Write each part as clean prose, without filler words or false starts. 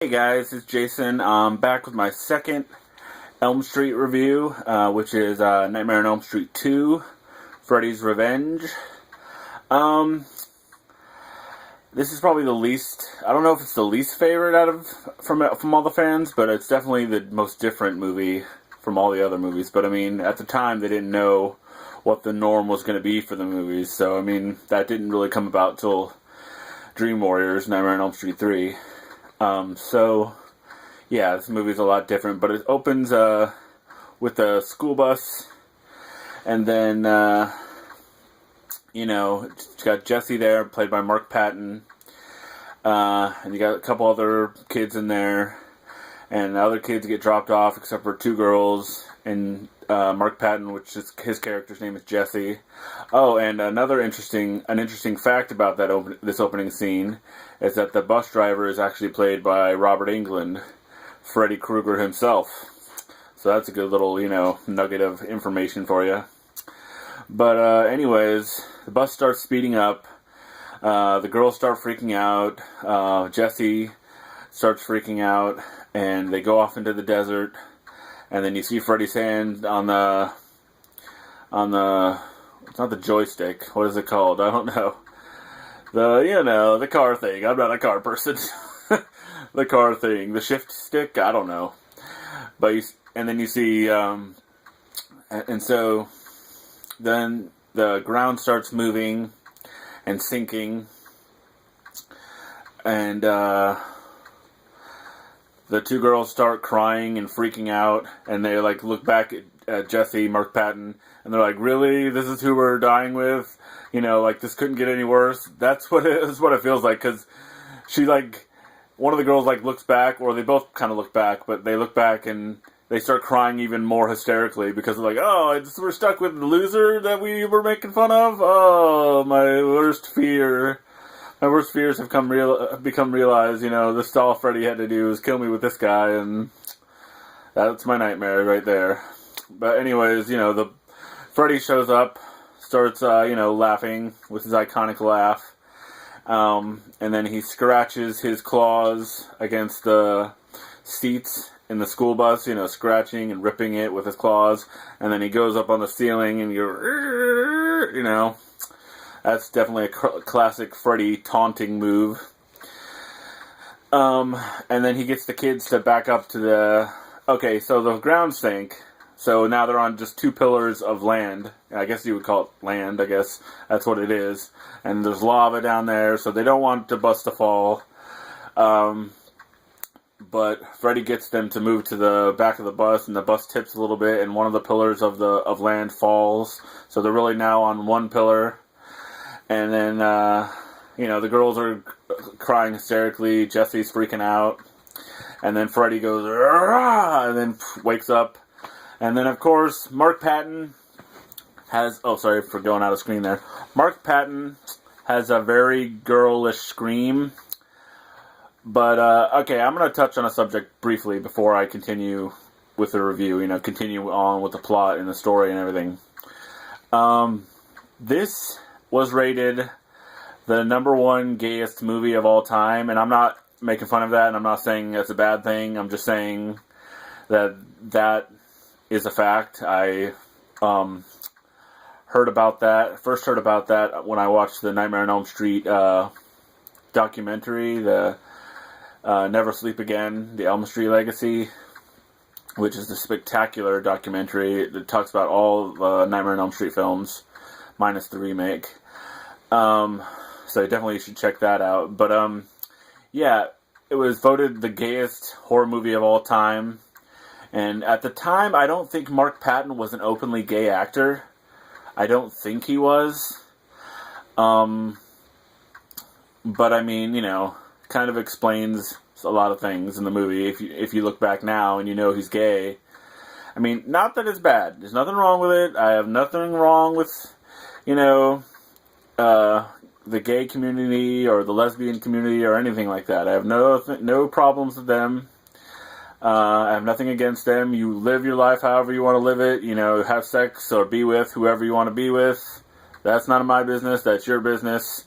Hey guys, it's Jason. I'm back with my second Elm Street review, which is Nightmare on Elm Street 2, Freddy's Revenge. This is probably the least, I don't know if it's the least favorite from all the fans, but it's definitely the most different movie from all the other movies. But I mean, at the time they didn't know what the norm was going to be for the movies, so I mean, that didn't really come about till Dream Warriors, Nightmare on Elm Street 3. Yeah, this movie's a lot different, but it opens with a school bus, and then it's got Jesse there, played by Mark Patton, and you got a couple other kids in there, and the other kids get dropped off except for two girls, and Mark Patton, which is his character's name is Jesse. Oh, and an interesting fact about this opening scene is that the bus driver is actually played by Robert Englund, Freddy Krueger himself. So that's a good little, nugget of information for you. But anyways, the bus starts speeding up. The girls start freaking out. Jesse starts freaking out, and they go off into the desert. And then you see Freddy's hand on the it's not the joystick. What is it called? I don't know. The car thing. I'm not a car person. The car thing. The shift stick? I don't know. And then you see, and so then the ground starts moving and sinking. And, the two girls start crying and freaking out, and they look back at Jesse, Mark Patton, and they're like, "Really? This is who we're dying with? This couldn't get any worse." That's what it feels like, because she one of the girls looks back, or they both kind of look back, but they look back and they start crying even more hysterically because they're like, "Oh, we're stuck with the loser that we were making fun of. Oh, my worst fear." My worst fears have become realized. This all Freddy had to do was kill me with this guy, and that's my nightmare right there. But anyways, the Freddy shows up, starts, laughing with his iconic laugh, and then he scratches his claws against the seats in the school bus, scratching and ripping it with his claws, and then he goes up on the ceiling and that's definitely a classic Freddy taunting move. And then he gets the kids to back up to okay, so the ground sank. So now they're on just two pillars of land. I guess you would call it land, I guess. That's what it is. And there's lava down there, so they don't want the bus to fall. But Freddy gets them to move to the back of the bus, and the bus tips a little bit, and one of the pillars of land falls. So they're really now on one pillar. And then, the girls are crying hysterically. Jesse's freaking out. And then Freddy goes, "Argh!" and then wakes up. And then, of course, Mark Patton has... Oh, sorry for going out of screen there. Mark Patton has a very girlish scream. But, okay, I'm going to touch on a subject briefly before I continue with the review. Continue on with the plot and the story and everything. This was rated the #1 gayest movie of all time, and I'm not making fun of that, and I'm not saying that's a bad thing. I'm just saying that is a fact. I first heard about that when I watched the Nightmare on Elm Street documentary, the Never Sleep Again, the Elm Street Legacy, which is a spectacular documentary. It talks about all the Nightmare on Elm Street films, minus the remake. So definitely you should check that out. But, yeah, it was voted the gayest horror movie of all time. And at the time, I don't think Mark Patton was an openly gay actor. I don't think he was. But, I mean, kind of explains a lot of things in the movie. If you look back now and he's gay. I mean, not that it's bad. There's nothing wrong with it. I have nothing wrong with, the gay community or the lesbian community or anything like that. I have no problems with them. I have nothing against them. You live your life however you want to live it. Have sex or be with whoever you want to be with. That's none of my business. That's your business.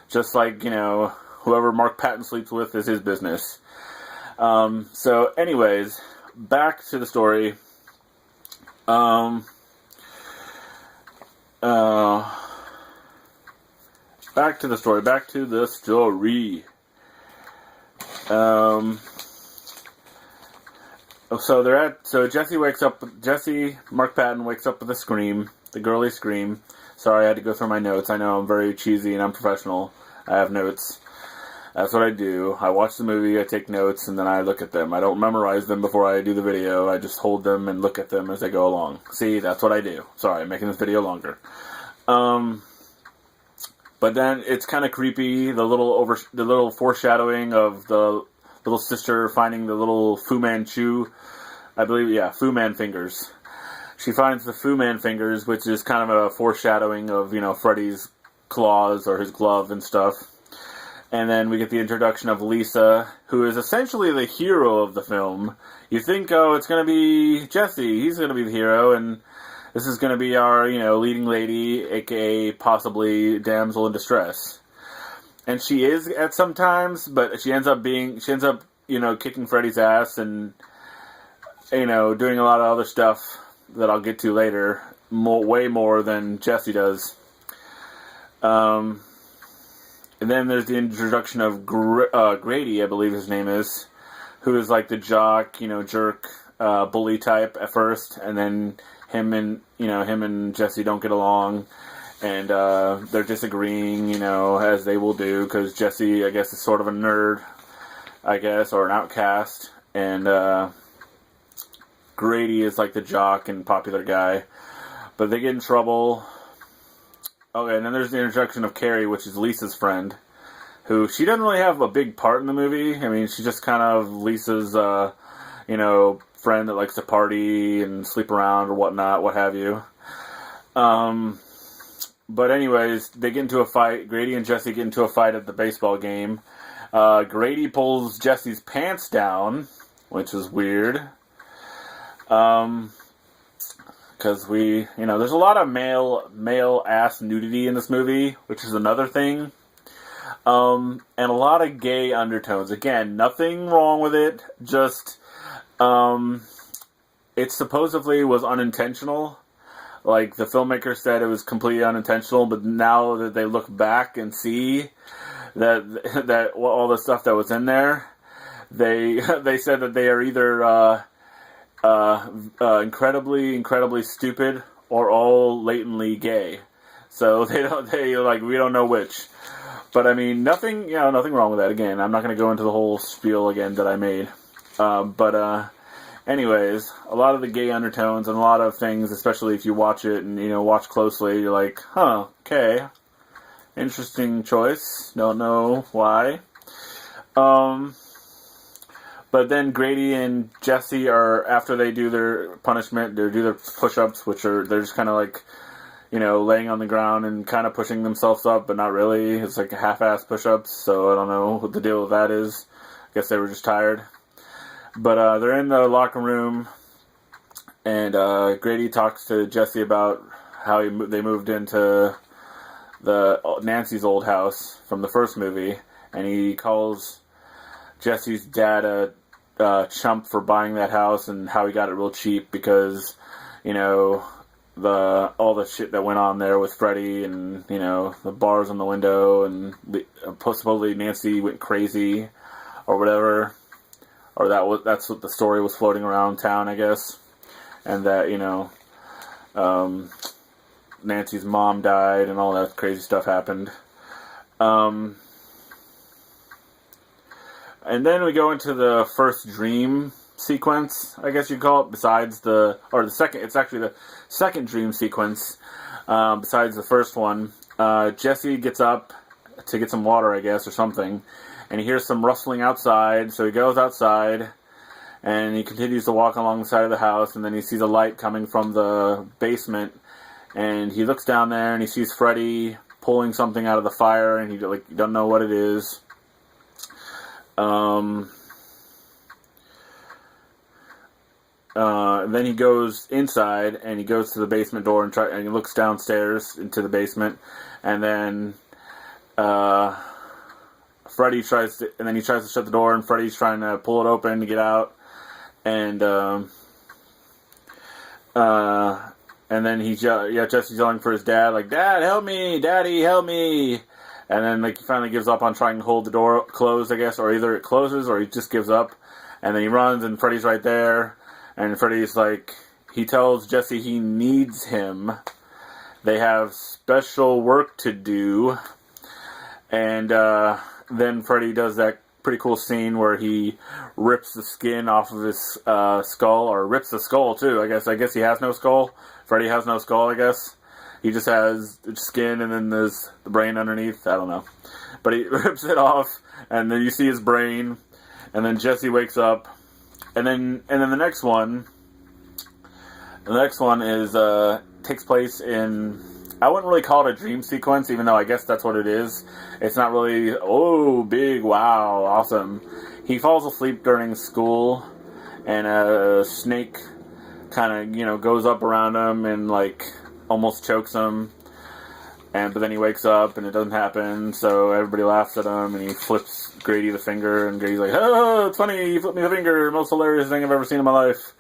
Just like, whoever Mark Patton sleeps with is his business. So, anyways, back to the story. Back to the story. So Jesse, Mark Patton wakes up with a scream, the girly scream. Sorry, I had to go through my notes. I know I'm very cheesy and unprofessional. I have notes. That's what I do. I watch the movie, I take notes, and then I look at them. I don't memorize them before I do the video. I just hold them and look at them as I go along. See, that's what I do. Sorry, I'm making this video longer. But then it's kind of creepy. The little foreshadowing of the little sister finding the little Fu Manchu, I believe, Fu Man fingers. She finds the Fu Man fingers, which is kind of a foreshadowing of, Freddy's claws or his glove and stuff. And then we get the introduction of Lisa, who is essentially the hero of the film. You think, it's going to be Jesse. He's going to be the hero, and this is going to be our, leading lady, a.k.a. possibly damsel in distress. And she is at some times, but she ends up, kicking Freddy's ass and, doing a lot of other stuff that I'll get to later, way more than Jesse does. And then there's the introduction of Grady, I believe his name is, who is like the jock, jerk, bully type at first, and then him and Jesse don't get along, and they're disagreeing, as they will do, because Jesse, I guess, is sort of a nerd, or an outcast, and Grady is like the jock and popular guy, but they get in trouble. Okay, and then there's the introduction of Carrie, which is Lisa's friend, who, she doesn't really have a big part in the movie. I mean, she's just kind of Lisa's, friend that likes to party and sleep around or whatnot, what have you. But anyways, they get into a fight. Grady and Jesse get into a fight at the baseball game. Grady pulls Jesse's pants down, which is weird. Because there's a lot of male ass nudity in this movie, which is another thing. And a lot of gay undertones. Again, nothing wrong with it, just, it supposedly was unintentional. Like, the filmmaker said it was completely unintentional, but now that they look back and see that all the stuff that was in there, they said that they are either, incredibly stupid or all latently gay. So we don't know which. But I mean, nothing wrong with that. Again, I'm not going to go into the whole spiel again that I made. Anyways, a lot of the gay undertones and a lot of things, especially if you watch it and, watch closely, you're like, huh, okay. Interesting choice. Don't know why. But then Grady and Jesse are, after they do their punishment, they do their push-ups, they're just kind of like, laying on the ground and kind of pushing themselves up, but not really. It's like a half-ass push-ups, so I don't know what the deal with that is. I guess they were just tired. But they're in the locker room, and Grady talks to Jesse about how they moved into Nancy's old house from the first movie, and he calls Jesse's dad a chump for buying that house and how he got it real cheap because, all the shit that went on there with Freddy and, the bars on the window and supposedly Nancy went crazy or whatever. Or that's what the story was floating around town, I guess. And that, Nancy's mom died and all that crazy stuff happened. And then we go into the first dream sequence, I guess you'd call it, it's actually the second dream sequence, besides the first one. Jesse gets up to get some water, I guess, or something, and he hears some rustling outside, so he goes outside, and he continues to walk along the side of the house, and then he sees a light coming from the basement, and he looks down there, and he sees Freddy pulling something out of the fire, and he doesn't know what it is. Then he goes inside, and he goes to the basement door and he looks downstairs into the basement, and then Freddy tries to shut the door, and Freddy's trying to pull it open to get out, and then Jesse's yelling for his dad, like, "Dad, help me! Daddy, help me!" And then like he finally gives up on trying to hold the door closed, I guess, or either it closes or he just gives up, and then he runs, and Freddy's right there, and Freddy's like, he tells Jesse he needs him. They have special work to do, and then Freddy does that pretty cool scene where he rips the skin off of his skull, or rips the skull too. I guess he has no skull. Freddy has no skull, I guess. He just has skin, and then there's the brain underneath. I don't know. But he rips it off, and then you see his brain, and then Jesse wakes up. And then the next one is takes place in, I wouldn't really call it a dream sequence, even though I guess that's what it is. It's not really, oh, big, wow, awesome. He falls asleep during school, and a snake kind of, goes up around him and, like, almost chokes him. But then he wakes up, and it doesn't happen, so everybody laughs at him, and he flips Grady the finger, and Grady's like, "Oh, it's funny, you flipped me the finger, most hilarious thing I've ever seen in my life."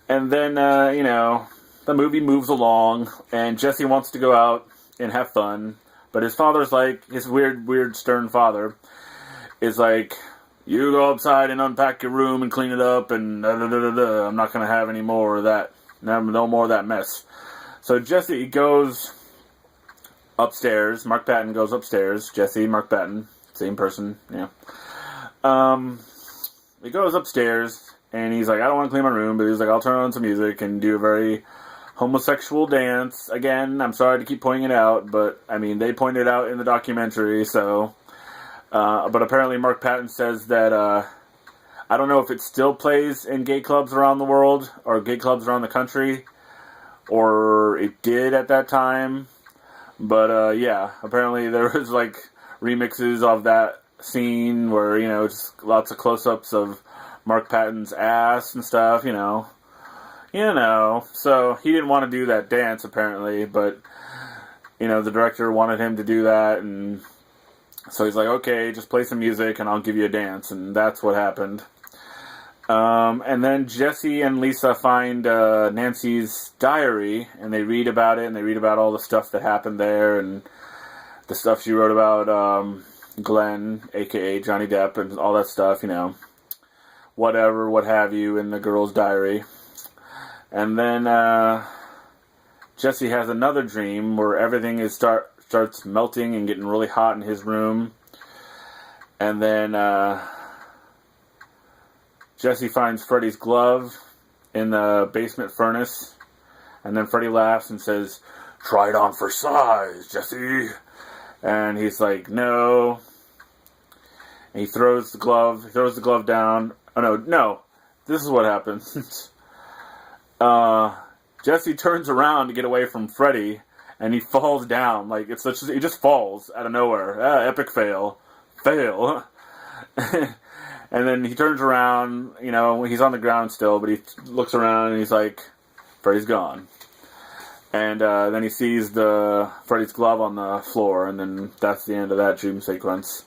And then, the movie moves along, and Jesse wants to go out and have fun, but his father's like, his weird, stern father is like, "You go outside and unpack your room and clean it up, and da-da-da-da-da. I'm not going to have any more of that, no more of that mess." So Jesse goes upstairs. Mark Patton goes upstairs. Jesse, Mark Patton, same person, yeah. He goes upstairs, and he's like, "I don't want to clean my room," but he's like, "I'll turn on some music and do a very homosexual dance." Again, I'm sorry to keep pointing it out, but, I mean, they pointed it out in the documentary, so... but apparently Mark Patton says that, I don't know if it still plays in gay clubs around the world, or gay clubs around the country, or it did at that time, but, yeah, apparently there was, like, remixes of that scene where, just lots of close-ups of Mark Patton's ass and stuff, so he didn't want to do that dance, apparently, but, the director wanted him to do that, and so he's like, "Okay, just play some music, and I'll give you a dance," and that's what happened. And then Jesse and Lisa find Nancy's diary, and they read about it, and they read about all the stuff that happened there, and the stuff she wrote about Glenn, a.k.a. Johnny Depp, and all that stuff, whatever, what have you, in the girl's diary. And then Jesse has another dream where everything starts melting and getting really hot in his room. And then Jesse finds Freddy's glove in the basement furnace. And then Freddy laughs and says, "Try it on for size, Jesse." And he's like, "No." And he throws the glove down. Oh, no. This is what happens. Jesse turns around to get away from Freddy, and he falls down. Like, he just falls out of nowhere. Epic fail. And then he turns around, he's on the ground still, but he looks around and he's like, Freddy's gone. And then he sees Freddy's glove on the floor, and then that's the end of that dream sequence.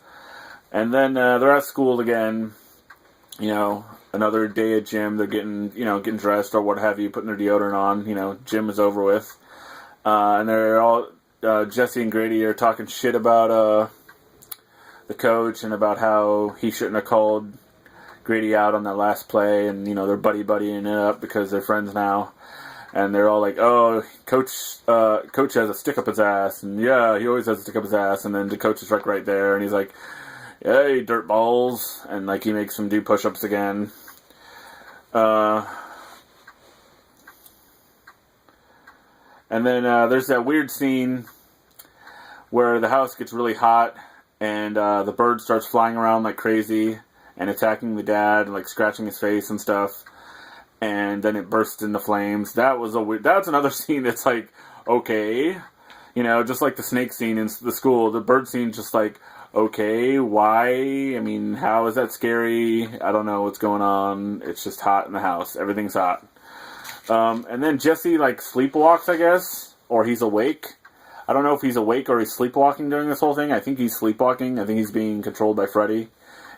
And then they're at school again, another day at gym. They're getting dressed or what have you, putting their deodorant on. Gym is over with. And they're all, Jesse and Grady are talking shit about the coach and about how he shouldn't have called Grady out on that last play. And, they're buddying it up because they're friends now. And they're all like, "Oh, coach has a stick up his ass." And yeah, he always has a stick up his ass. And then the coach is right there. And he's like, "Hey, dirt balls." And like he makes them do push-ups again. And then there's that weird scene where the house gets really hot, and the bird starts flying around like crazy and attacking the dad and like scratching his face and stuff. And then it bursts into flames. That's another scene that's like, okay, just like the snake scene in the school. The bird scene, just like, okay, why? I mean, how is that scary? I don't know what's going on. It's just hot in the house. Everything's hot. And then Jesse, like, sleepwalks, I guess, or he's awake. I don't know if he's awake or he's sleepwalking during this whole thing. I think he's sleepwalking. I think he's being controlled by Freddy.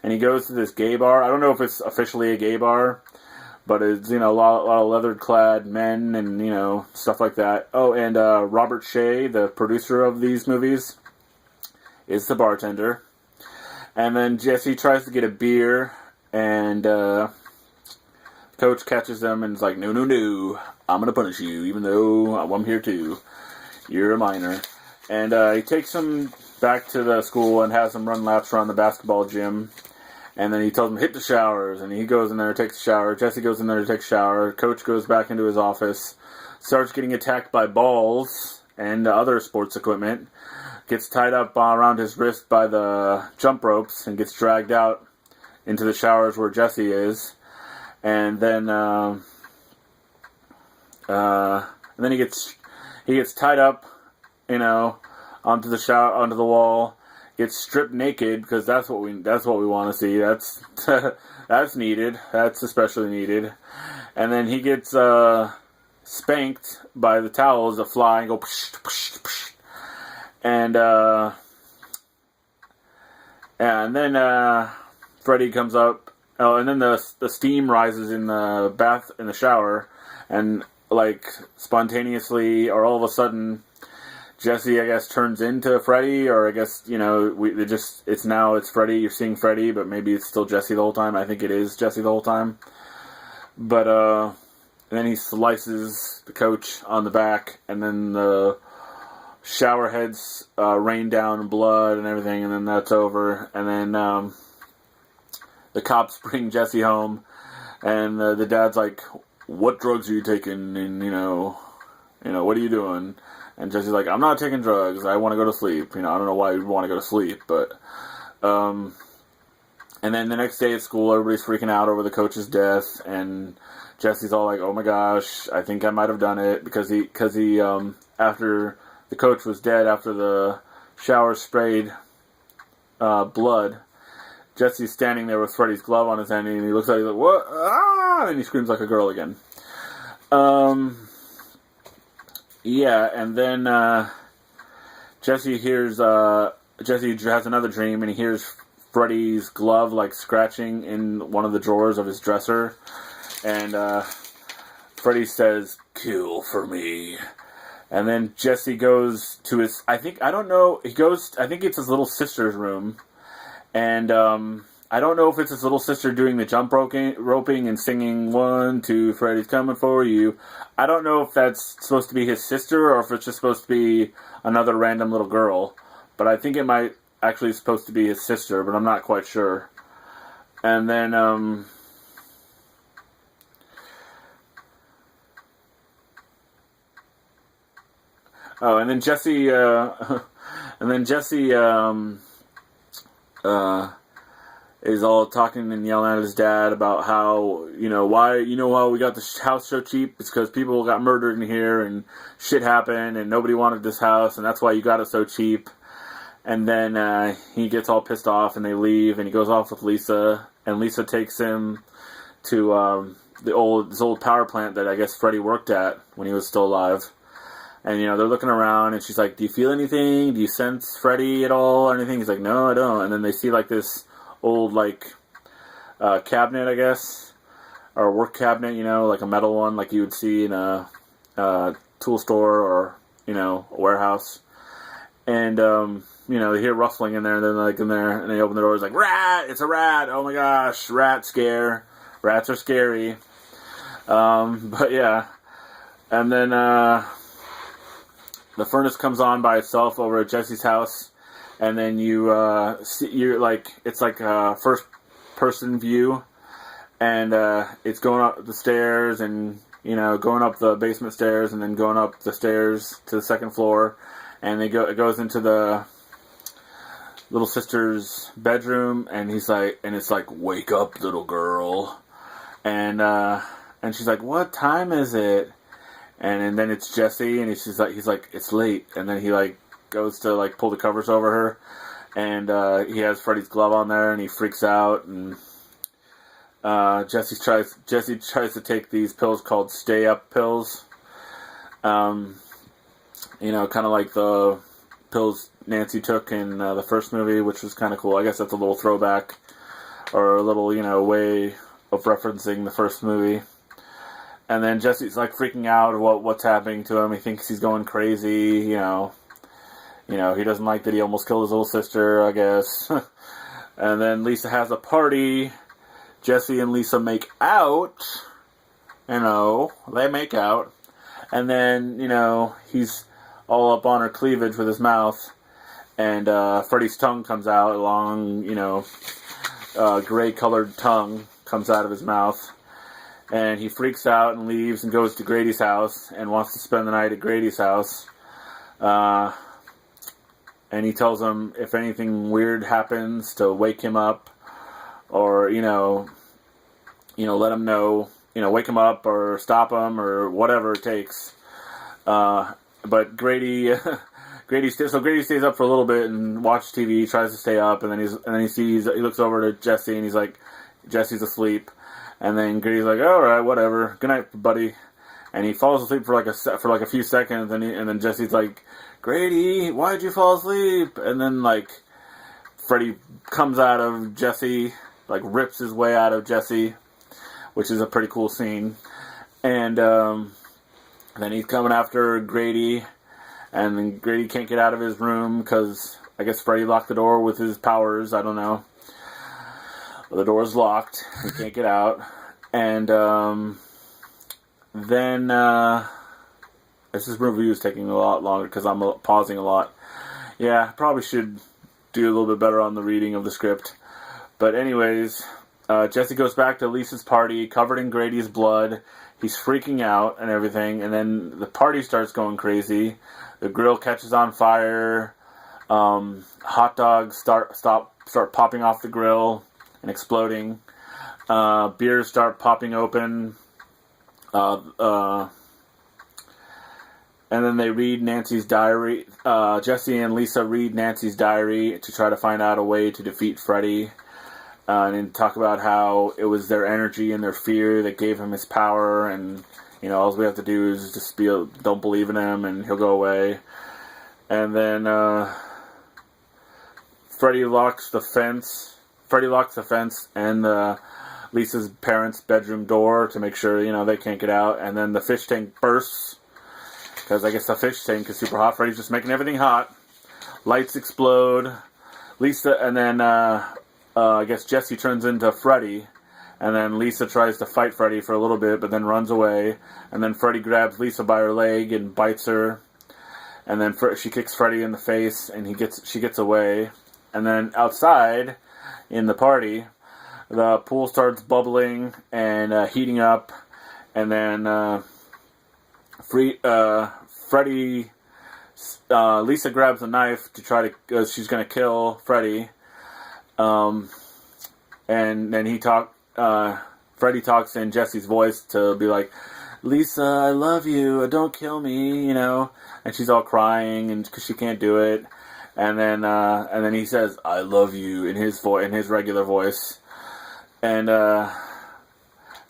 And he goes to this gay bar. I don't know if it's officially a gay bar, but it's, a lot of leather-clad men and, stuff like that. Oh, and Robert Shea, the producer of these movies, is the bartender. And then Jesse tries to get a beer, and Coach catches them and is like, no, I'm going to punish you, even though I'm here too. You're a minor. And he takes them back to the school and has them run laps around the basketball gym. And then he tells them, hit the showers. And he goes in there, takes a shower. Jesse goes in there to take a shower. Coach goes back into his office. Starts getting attacked by balls and other sports equipment. Gets tied up around his wrist by the jump ropes and gets dragged out into the showers where Jesse is. And then he gets tied up, onto the wall. Gets stripped naked because that's what we want to see. That's that's needed. That's especially needed. And then he gets spanked by the towels that fly and go psh, psh, psh. And then Freddy comes up. Oh, and then the steam rises in the shower, and like spontaneously or all of a sudden, Jesse, I guess, turns into Freddy, or I guess, it's Freddy. You're seeing Freddy, but maybe it's still Jesse the whole time. I think it is Jesse the whole time. But, and then he slices the coach on the back, and then the shower heads rain down blood and everything, and then that's over. And then the cops bring Jesse home, and the dad's like, what drugs are you taking, and, what are you doing? And Jesse's like, I'm not taking drugs. I want to go to sleep. I don't know why you'd want to go to sleep, but... and then the next day at school, everybody's freaking out over the coach's death, and Jesse's all like, oh my gosh, I think I might have done it, because he after the coach was dead, after the shower sprayed blood, Jesse's standing there with Freddy's glove on his hand, and he looks at it, he's like, what? Ah! And he screams like a girl again. Yeah, and then Jesse has another dream, and he hears Freddy's glove like scratching in one of the drawers of his dresser, and Freddy says, "Kill for me." And then Jesse goes to his, I think it's his little sister's room, and I don't know if it's his little sister doing the jump roping and singing 1, 2, Freddy's coming for you. I don't know if that's supposed to be his sister or if it's just supposed to be another random little girl. But I think it might actually be supposed to be his sister, but I'm not quite sure. And then, and then Jesse, is all talking and yelling at his dad about how, how we got the house so cheap? It's because people got murdered in here and shit happened and nobody wanted this house and that's why you got it so cheap. And then he gets all pissed off and they leave and he goes off with Lisa, and Lisa takes him to this old power plant that I guess Freddy worked at when he was still alive. And, they're looking around and she's like, do you feel anything? Do you sense Freddy at all or anything? He's like, no, I don't. And then they see like this old cabinet, I guess, or a work cabinet, like a metal one, like you would see in a tool store or a warehouse. And they hear rustling in there, and they're like in there, and they open the door. It's like, rat! It's a rat! Oh my gosh, rat scare! Rats are scary. But yeah, and then the furnace comes on by itself over at Jesse's house. And then it's like a first-person view, and it's going up the stairs, and going up the basement stairs, and then going up the stairs to the second floor, and it goes into the little sister's bedroom, and it's like, wake up, little girl, and she's like, what time is it? And then it's Jesse, and he's like, it's late, and then he goes to pull the covers over her, and he has Freddy's glove on there, and he freaks out, and Jesse tries to take these pills called stay up pills, You know, kind of like the pills Nancy took in the first movie, which was kind of cool. I guess that's a little throwback, or a little, you know, way of referencing the first movie. And then Jesse's like freaking out at what's happening to him. He thinks he's going crazy, you know. He doesn't like that he almost killed his little sister, I guess. And then Lisa has a party. Jesse and Lisa make out. You know, they make out. And then, you know, he's all up on her cleavage with his mouth. And Freddy's tongue comes out, a long, you know, gray-colored tongue comes out of his mouth. And he freaks out and leaves and goes to Grady's house and wants to spend the night at Grady's house. And he tells him if anything weird happens to wake him up, or, you know, let him know, you know, wake him up or stop him or whatever it takes. But Grady stays up for a little bit and watches TV, tries to stay up, and then he looks over to Jesse and he's like, Jesse's asleep. And then Grady's like, all right, whatever. Good night, buddy. And he falls asleep for like a few seconds, and then Jesse's like, Grady, why'd you fall asleep? And then like Freddy comes out of Jesse, like rips his way out of Jesse, which is a pretty cool scene. And then he's coming after Grady, and then Grady can't get out of his room because I guess Freddy locked the door with his powers. I don't know. The door's locked. He can't get out. And then this review is taking a lot longer because I'm pausing a lot. Yeah, probably should do a little bit better on the reading of the script. But anyways, Jesse goes back to Lisa's party, covered in Grady's blood. He's freaking out and everything. And then the party starts going crazy. The grill catches on fire. Hot dogs start popping off the grill and exploding. Beers start popping open. And then they read Nancy's diary. Jesse and Lisa read Nancy's diary to try to find out a way to defeat Freddy. And then talk about how it was their energy and their fear that gave him his power. And, you know, all we have to do is just don't believe in him and he'll go away. And then Freddy locks the fence and Lisa's parents' bedroom door to make sure, you know, they can't get out. And then the fish tank bursts, because I guess the fish tank is super hot. Freddy's just making everything hot. Lights explode. And then I guess Jesse turns into Freddy. And then Lisa tries to fight Freddy for a little bit, but then runs away. And then Freddy grabs Lisa by her leg and bites her. And then she kicks Freddy in the face, and she gets away. And then outside, in the party, the pool starts bubbling and heating up, and then Lisa grabs a knife to try to. She's gonna kill Freddy, and then Freddy talks in Jesse's voice to be like, Lisa, I love you. Don't kill me, you know. And she's all crying and because she can't do it. And then he says, I love you in his regular voice. And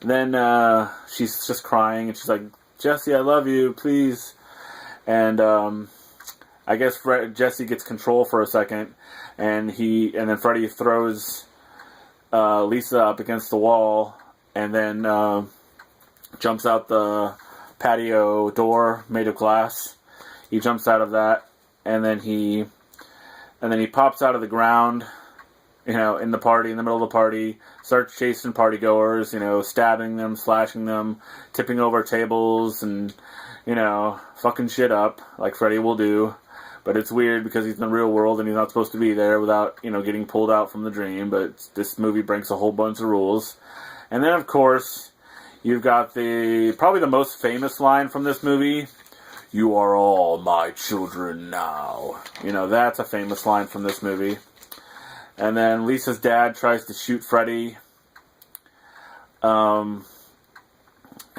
then she's just crying and she's like, Jesse, I love you, please. And I guess Jesse gets control for a second, and then Freddy throws Lisa up against the wall, and then jumps out the patio door made of glass. He jumps out of that, and then he pops out of the ground, you know, in the middle of the party, starts chasing partygoers, you know, stabbing them, slashing them, tipping over tables, and, you know, fucking shit up, like Freddy will do. But it's weird because he's in the real world and he's not supposed to be there without, you know, getting pulled out from the dream. But this movie breaks a whole bunch of rules. And then, of course, you've got probably the most famous line from this movie. You are all my children now. You know, that's a famous line from this movie. And then Lisa's dad tries to shoot Freddy. And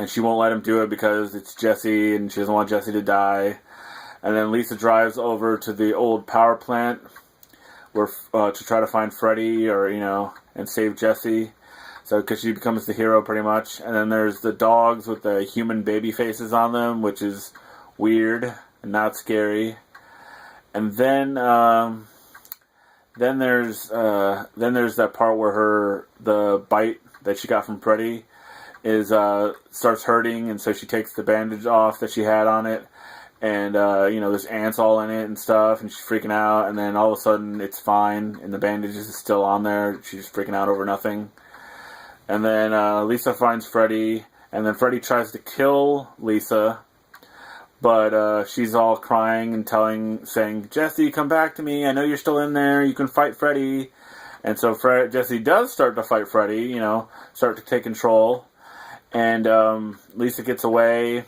she won't let him do it because it's Jesse and she doesn't want Jesse to die. And then Lisa drives over to the old power plant to try to find Freddy and save Jesse. So, because she becomes the hero pretty much. And then there's the dogs with the human baby faces on them, which is weird. and not scary. And then there's that part where the bite that she got from Freddy starts hurting, and so she takes the bandage off that she had on it, and there's ants all in it and stuff, and she's freaking out, and then all of a sudden it's fine, and the bandage is still on there. She's freaking out over nothing. And then Lisa finds Freddy, and then Freddy tries to kill Lisa, but she's all crying and saying, "Jesse, come back to me. I know you're still in there. You can fight Freddy." And so Jesse does start to fight Freddy, start to take control. And Lisa gets away,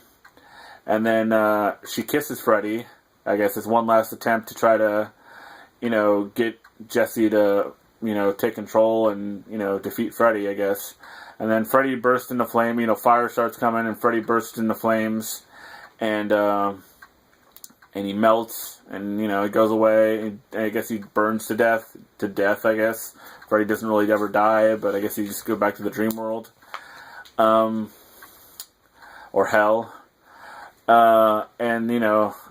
and then she kisses Freddy. I guess it's one last attempt to try to, get Jesse to, take control and, defeat Freddy, I guess. And then Freddy bursts into flame. Fire starts coming, and Freddy bursts into flames, and he melts, and it goes away. And I guess he burns to death. I guess Freddy doesn't really ever die, but I guess he just goes back to the dream world. Or hell. And,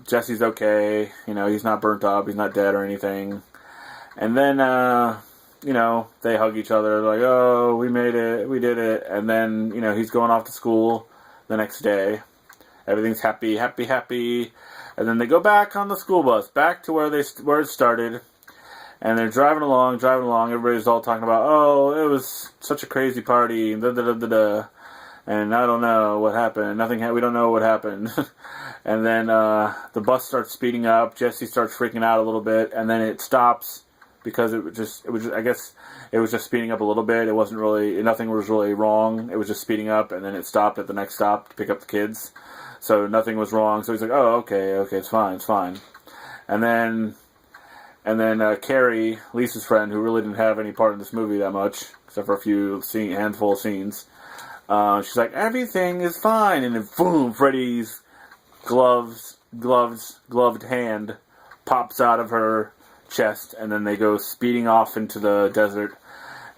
Jesse's okay. He's not burnt up. He's not dead or anything. And then, they hug each other. They're like, "Oh, we made it. We did it." And then, he's going off to school the next day. Everything's happy, happy, happy. And then they go back on the school bus, back to where it started. And they're driving along. Everybody's all talking about, "Oh, it was such a crazy party." Da, da, da, da, da. And I don't know what happened. We don't know what happened. And then the bus starts speeding up. Jesse starts freaking out a little bit, and then it stops because I guess it was just speeding up a little bit. It wasn't really, nothing was really wrong. It was just speeding up, and then it stopped at the next stop to pick up the kids. So nothing was wrong. So he's like, "Oh, okay, it's fine." And then Carrie, Lisa's friend, who really didn't have any part in this movie that much, except for a handful of scenes. She's like, "Everything is fine," and then boom, Freddy's gloved hand pops out of her chest, and then they go speeding off into the desert.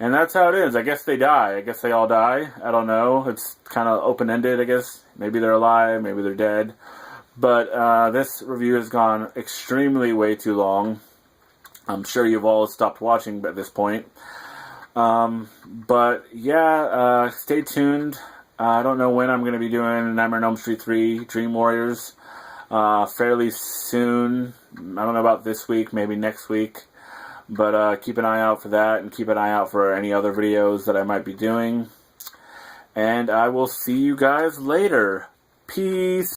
And that's how it is. I guess they die. I guess they all die. I don't know. It's kind of open-ended, I guess. Maybe they're alive, maybe they're dead. But this review has gone extremely way too long. I'm sure you've all stopped watching at this point. But yeah, stay tuned. I don't know when I'm going to be doing Nightmare on Elm Street 3 Dream Warriors. Fairly soon. I don't know about this week, maybe next week. But keep an eye out for that, and keep an eye out for any other videos that I might be doing. And I will see you guys later. Peace.